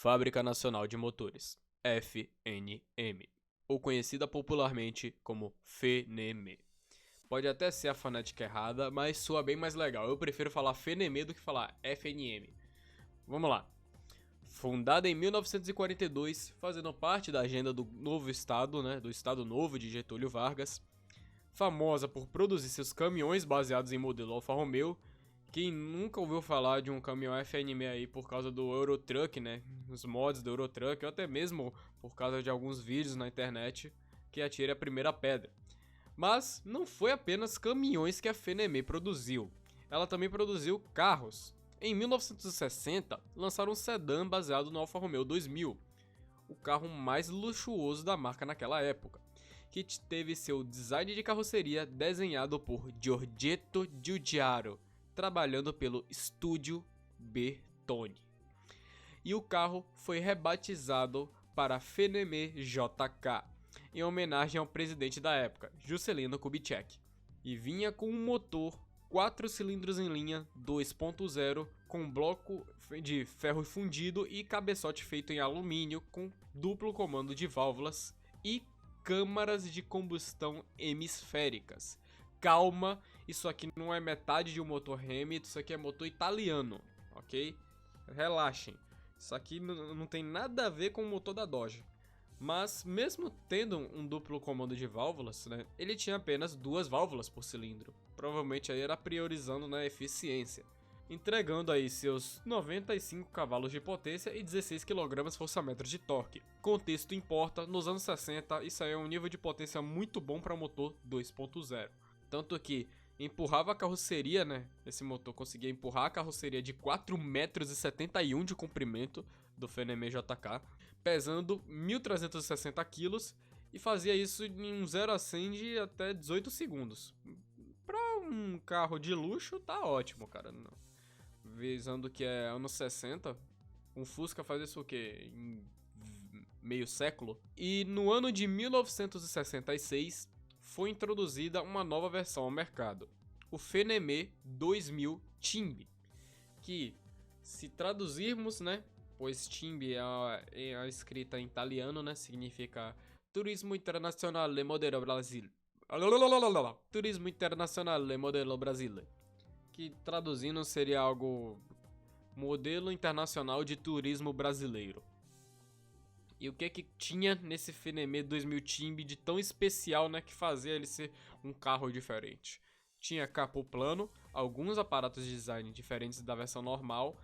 Fábrica Nacional de Motores, FNM, ou conhecida popularmente como FNM. Pode até ser a fonética errada, mas soa bem mais legal. Eu prefiro falar FNM do que falar FNM. Vamos lá. Fundada em 1942, fazendo parte da agenda do novo estado, do Estado Novo de Getúlio Vargas, famosa por produzir seus caminhões baseados em modelo Alfa Romeo. Quem nunca ouviu falar de um caminhão FNM aí por causa do Eurotruck, os mods do Eurotruck, ou até mesmo por causa de alguns vídeos na internet, que atire a primeira pedra. Mas não foi apenas caminhões que a FNM produziu, ela também produziu carros. Em 1960, lançaram um sedã baseado no Alfa Romeo 2000, o carro mais luxuoso da marca naquela época, que teve seu design de carroceria desenhado por Giorgetto Giugiaro, trabalhando pelo Estúdio Bertone. E o carro foi rebatizado para FNM JK, em homenagem ao presidente da época, Juscelino Kubitschek, e vinha com um motor 4 cilindros em linha 2.0 com bloco de ferro fundido e cabeçote feito em alumínio com duplo comando de válvulas e câmaras de combustão hemisféricas. Calma, isso aqui não é metade de um motor Hemi, isso aqui é motor italiano, ok? Relaxem, isso aqui não tem nada a ver com o motor da Dodge. Mas mesmo tendo um duplo comando de válvulas, ele tinha apenas 2 válvulas por cilindro. Provavelmente aí era priorizando na eficiência, entregando aí seus 95 cavalos de potência e 16 kgfm de torque. Contexto importa, nos anos 60 isso aí é um nível de potência muito bom para motor 2.0. Tanto que empurrava a carroceria, esse motor conseguia empurrar a carroceria de 4,71 m de comprimento do FNM JK, pesando 1.360 kg e fazia isso em um 0 a 100 de até 18 segundos. Para um carro de luxo tá ótimo, cara. Visando que é anos 60, um Fusca faz isso o quê? Em meio século? E no ano de 1966 foi introduzida uma nova versão ao mercado, o FNM 2000 Timbi, que se traduzirmos, pois Timbi é a escrita em italiano, significa Turismo Internazionale Modelo Brasil. Turismo Internazionale Modelo Brasile, que traduzindo seria algo modelo internacional de turismo brasileiro. E o que tinha nesse FNM 2000 Timbi de tão especial, que fazia ele ser um carro diferente? Tinha capô plano, alguns aparatos de design diferentes da versão normal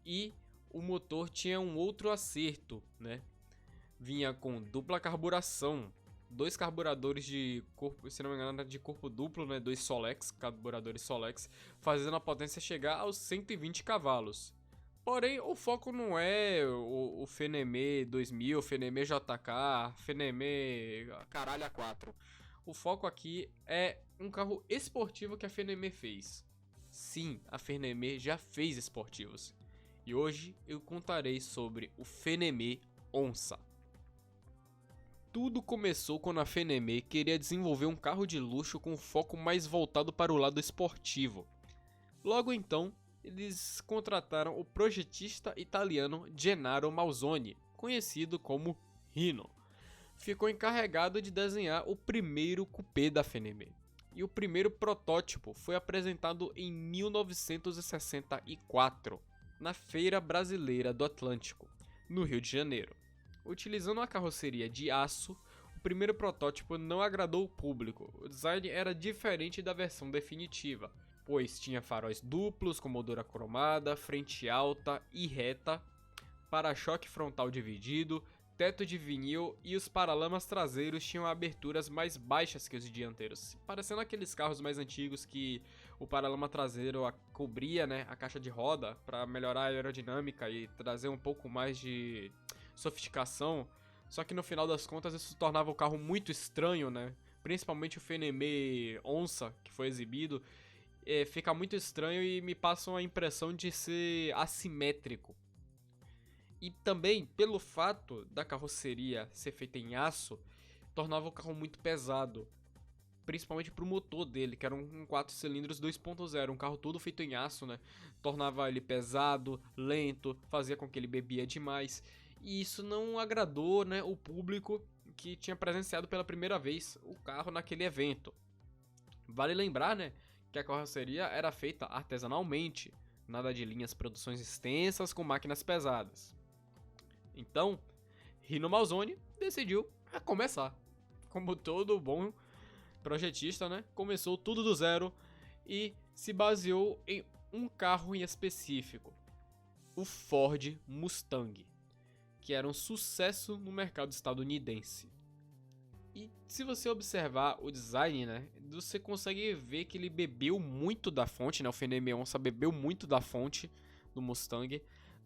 e o motor tinha um outro acerto, Vinha com dupla carburação, 2 carburadores de corpo, se não me engano, de corpo duplo, 2 Solex, carburadores Solex, fazendo a potência chegar aos 120 cavalos. Porém, o foco não é o FNM 2000, FNM JK, FNM caralho A4. O foco aqui é um carro esportivo que a FNM fez. Sim, a FNM já fez esportivos. E hoje eu contarei sobre o FNM Onça. Tudo começou quando a FNM queria desenvolver um carro de luxo com foco mais voltado para o lado esportivo. Logo então, eles contrataram o projetista italiano Gennaro Mausoni, conhecido como Rino. Ficou encarregado de desenhar o primeiro coupé da FNM. E o primeiro protótipo foi apresentado em 1964, na Feira Brasileira do Atlântico, no Rio de Janeiro. Utilizando uma carroceria de aço, o primeiro protótipo não agradou o público. O design era diferente da versão definitiva, pois tinha faróis duplos com moldura cromada, frente alta e reta, para-choque frontal dividido, teto de vinil e os paralamas traseiros tinham aberturas mais baixas que os dianteiros, parecendo aqueles carros mais antigos que o paralama traseiro cobria a caixa de roda para melhorar a aerodinâmica e trazer um pouco mais de sofisticação. Só que no final das contas isso tornava o carro muito estranho, principalmente o FNM Onça que foi exibido. Fica muito estranho e me passa uma impressão de ser assimétrico. E também, pelo fato da carroceria ser feita em aço, tornava o carro muito pesado. principalmente pro motor dele, que era um 4 cilindros 2.0, um carro todo feito em aço, né? Tornava ele pesado, lento, fazia com que ele bebia demais. E isso não agradou, né, o público que tinha presenciado pela primeira vez o carro naquele evento. Vale lembrar, né, que a carroceria era feita artesanalmente, nada de linhas produções extensas com máquinas pesadas. Então, Rino Malzone decidiu começar. Como todo bom projetista, né, começou tudo do zero e se baseou em um carro em específico, o Ford Mustang, que era um sucesso no mercado estadunidense. E se você observar o design, né, você consegue ver que ele bebeu muito da fonte, né, o Feneme Onça bebeu muito da fonte do Mustang,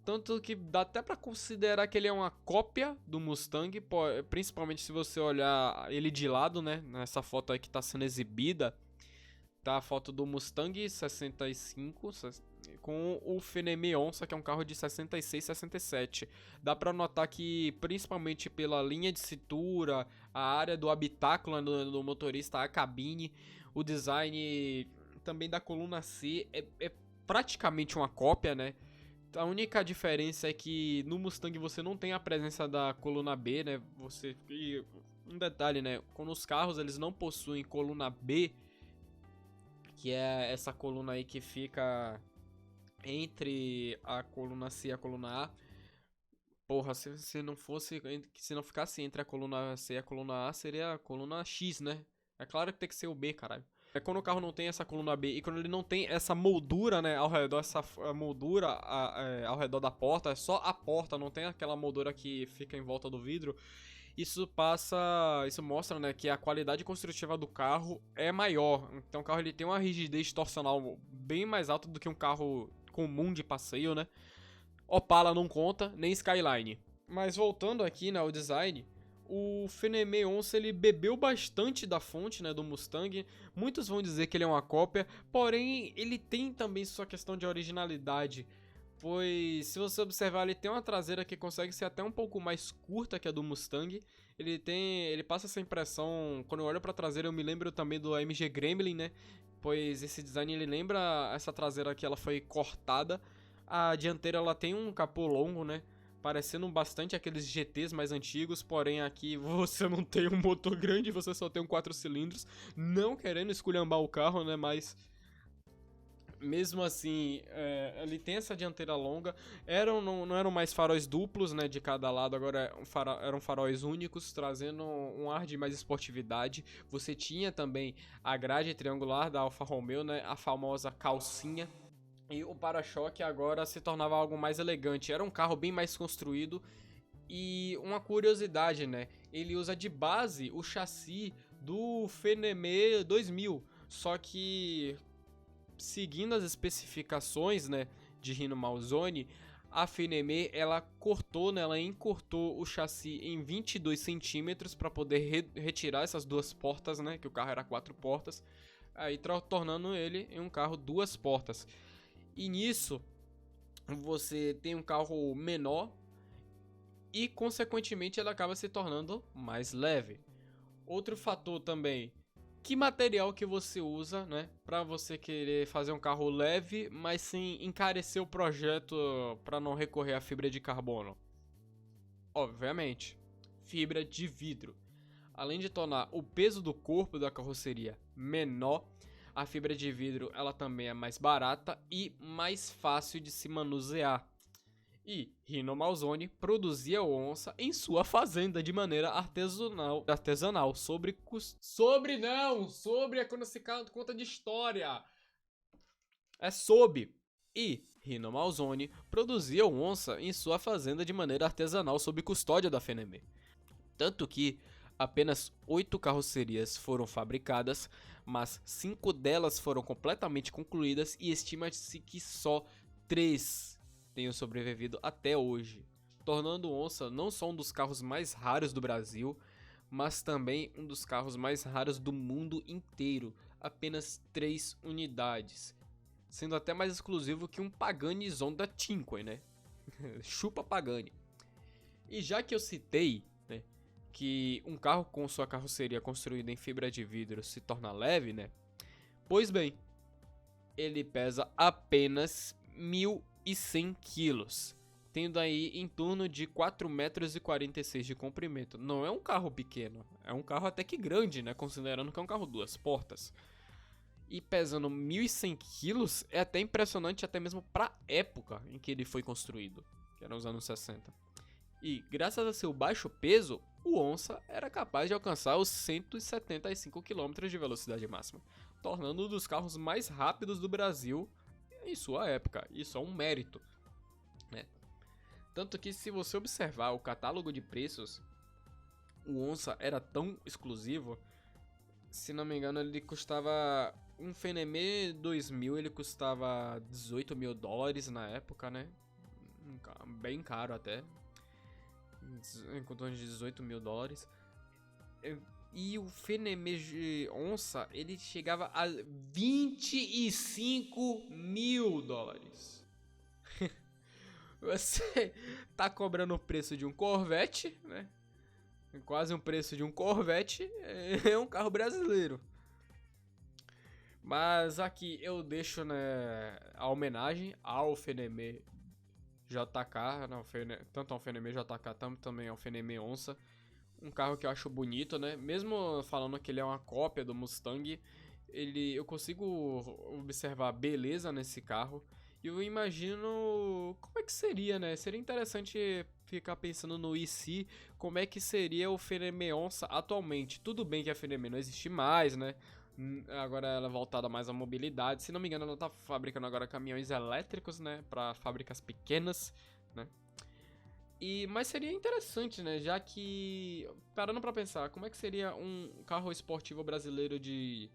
tanto que dá até pra considerar que ele é uma cópia do Mustang, principalmente se você olhar ele de lado, né, nessa foto aí que tá sendo exibida, tá a foto do Mustang 65 com o Feneme Onça, que é um carro de 66, 67. Dá pra notar que, principalmente pela linha de cintura, a área do habitáculo do motorista, a cabine, o design também da coluna C é praticamente uma cópia, né? A única diferença é que no Mustang você não tem a presença da coluna B, né? E um detalhe, né? Quando os carros eles não possuem coluna B, que é essa coluna aí que fica entre a coluna C e a coluna A. Porra, se não ficasse entre a coluna C e a coluna A, seria a coluna X, né? É claro que tem que ser o B, caralho. É quando o carro não tem essa coluna B e quando ele não tem essa moldura, né, ao redor, essa moldura ao redor da porta, é só a porta, não tem aquela moldura que fica em volta do vidro. Isso mostra, né, que a qualidade construtiva do carro é maior. Então o carro ele tem uma rigidez torcional bem mais alta do que um carro comum de passeio, né? Opala não conta, nem Skyline. Mas voltando aqui, né, ao design, o Feneme Onça ele bebeu bastante da fonte, né, do Mustang. Muitos vão dizer que ele é uma cópia, porém ele tem também sua questão de originalidade. Pois, se você observar, ele tem uma traseira que consegue ser até um pouco mais curta que a do Mustang. Ele passa essa impressão, quando eu olho pra traseira eu me lembro também do AMG Gremlin, né? Pois esse design ele lembra essa traseira que ela foi cortada. A dianteira ela tem um capô longo, né? Parecendo bastante aqueles GTs mais antigos, porém aqui você não tem um motor grande, você só tem um 4 cilindros. Não querendo esculhambar o carro, né? Mas mesmo assim, ele tem essa dianteira longa. Não eram mais faróis duplos, né, de cada lado, agora eram faróis únicos, trazendo um ar de mais esportividade. Você tinha também a grade triangular da Alfa Romeo, né, a famosa calcinha. E o para-choque agora se tornava algo mais elegante. Era um carro bem mais construído. E uma curiosidade, né, ele usa de base o chassi do Feneme 2000. Só que seguindo as especificações, né, de Rino Malzone, a Feneme ela cortou, né, ela encurtou o chassi em 22 centímetros para poder retirar essas duas portas, né, que o carro era 4 portas, aí tornando ele em um carro 2 portas. E nisso você tem um carro menor e consequentemente ele acaba se tornando mais leve. Outro fator também, que material que você usa, né, para você querer fazer um carro leve, mas sem encarecer o projeto para não recorrer à fibra de carbono? Obviamente, fibra de vidro. Além de tornar o peso do corpo da carroceria menor, a fibra de vidro ela também é mais barata e mais fácil de se manusear. E Rino Malzone produzia onça em sua fazenda de maneira artesanal, sobre é quando se conta de história. É sob. E Rino Malzone produzia onça em sua fazenda de maneira artesanal sob custódia da Feneme. Tanto que apenas 8 carrocerias foram fabricadas, mas 5 delas foram completamente concluídas e estima-se que só 3 tenham sobrevivido até hoje, tornando o Onça não só um dos carros mais raros do Brasil, mas também um dos carros mais raros do mundo inteiro, apenas 3 unidades, sendo até mais exclusivo que um Pagani Zonda Cinque, né? Chupa Pagani. E já que eu citei, né, que um carro com sua carroceria construída em fibra de vidro se torna leve, né? Pois bem, ele pesa apenas 1.100 quilos, tendo aí em torno de 4,46 metros de comprimento. Não é um carro pequeno, é um carro até que grande, né? Considerando que é um carro 2 portas. E pesando 1.100 quilos é até impressionante, até mesmo para época em que ele foi construído, que eram os anos 60. E graças a seu baixo peso, o Onça era capaz de alcançar os 175 km de velocidade máxima, tornando um dos carros mais rápidos do Brasil em sua época. Isso é um mérito, né? Tanto que, se você observar o catálogo de preços, o Onça era tão exclusivo, se não me engano, ele custava um Fenemê 2000, ele custava $18 mil na época, né? Bem caro até, em torno de $18 mil. E o Fenemê Onça, ele chegava a $25 mil. Você tá cobrando o preço de um Corvette, né? Quase um preço de um Corvette, é um carro brasileiro. Mas aqui eu deixo, né, a homenagem ao Fenemê JK, não, tanto ao Fenemê JK, também ao Fenemê Onça. Um carro que eu acho bonito, né? Mesmo falando que ele é uma cópia do Mustang, eu consigo observar beleza nesse carro. E eu imagino como é que seria, né? Seria interessante ficar pensando no IC, como é que seria o Fenemê Onça atualmente. Tudo bem que a Fenemê não existe mais, né? Agora ela é voltada mais à mobilidade. Se não me engano, ela tá fabricando agora caminhões elétricos, né? Para fábricas pequenas, né? Mas seria interessante, né? Já que, parando pra pensar, como é que seria um carro esportivo brasileiro de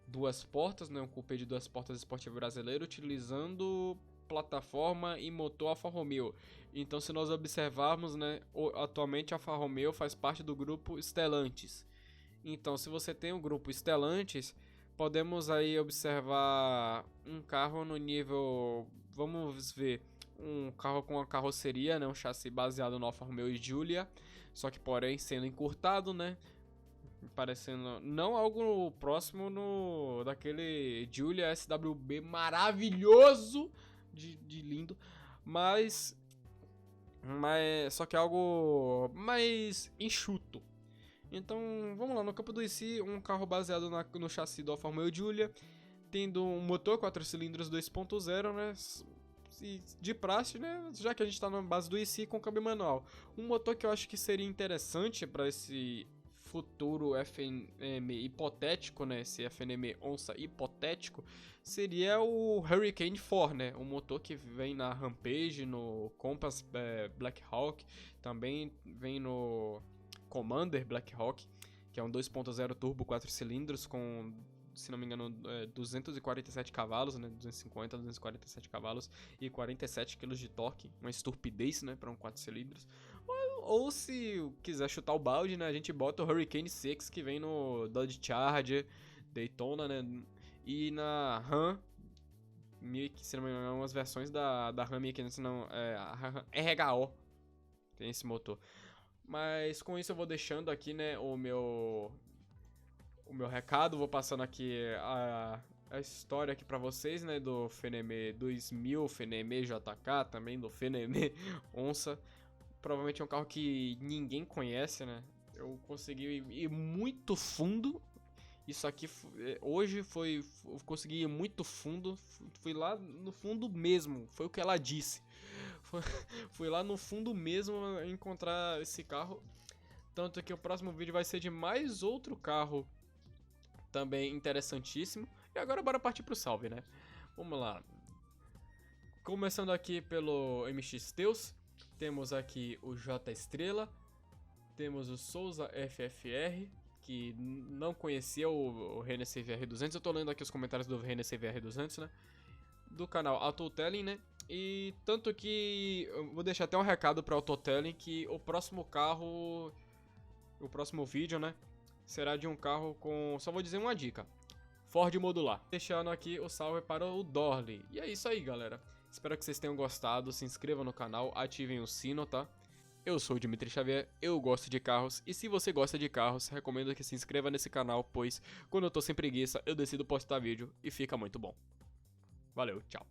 duas portas, né? Um coupé de duas portas esportivo brasileiro, utilizando plataforma e motor Alfa Romeo. Então, se nós observarmos, né? Atualmente a Alfa Romeo faz parte do grupo Stellantis. Então, se você tem o grupo Stellantis, podemos aí observar um carro no nível, vamos ver, um carro com uma carroceria, né, um chassi baseado no Alfa Romeo Giulia, só que porém sendo encurtado, né, parecendo não algo próximo daquele Giulia SWB maravilhoso de lindo, mas só que algo mais enxuto. Então, vamos lá, no campo do IC, um carro baseado no chassi do Alfa Romeo Giulia, tendo um motor 4 cilindros 2.0, né, de praxe, né, já que a gente está na base do IC com câmbio manual. Um motor que eu acho que seria interessante para esse futuro FNM hipotético, né, esse FNM Onça hipotético, seria o Hurricane 4, né, um motor que vem na Rampage, no Compass Black Hawk, também vem no Commander Black Hawk, que é um 2.0 turbo 4 cilindros com, se não me engano, 247 cavalos, né, 250, 247 cavalos e 47 kg de torque, uma estupidez, né, para um 4 cilindros. Ou se quiser chutar o balde, né, a gente bota o Hurricane 6, que vem no Dodge Charger, Daytona, né, e na Ram, se não me engano, umas versões da Ram 1500, não, a Ram RHO tem esse motor. Mas com isso eu vou deixando aqui, né, o meu recado, vou passando aqui a história aqui pra vocês, né, do Fenemê 2000, Fenemê JK, também do Fenemê Onça. Provavelmente é um carro que ninguém conhece, né, eu consegui ir muito fundo. Isso aqui, hoje eu consegui ir muito fundo, fui lá no fundo mesmo, foi o que ela disse. Fui lá no fundo mesmo encontrar esse carro. Tanto que o próximo vídeo vai ser de mais outro carro também interessantíssimo. E agora bora partir pro salve, né? Vamos lá. Começando aqui pelo MX Teus, temos aqui o J Estrela, temos o Souza FFR, que não conhecia o Renner CVR 200. Eu tô lendo aqui os comentários do Renner CVR 200, né? Do canal Autotelling, né? E tanto que eu vou deixar até um recado para Autotelling que o próximo vídeo, né, será de um carro com, só vou dizer uma dica, Ford modular. Deixando aqui o salve para o Dorley. E é isso aí, galera. Espero que vocês tenham gostado, se inscrevam no canal, ativem o sino, tá? Eu sou o Dimitri Xavier, eu gosto de carros, e se você gosta de carros, recomendo que se inscreva nesse canal, pois quando eu tô sem preguiça, eu decido postar vídeo e fica muito bom. Valeu, tchau.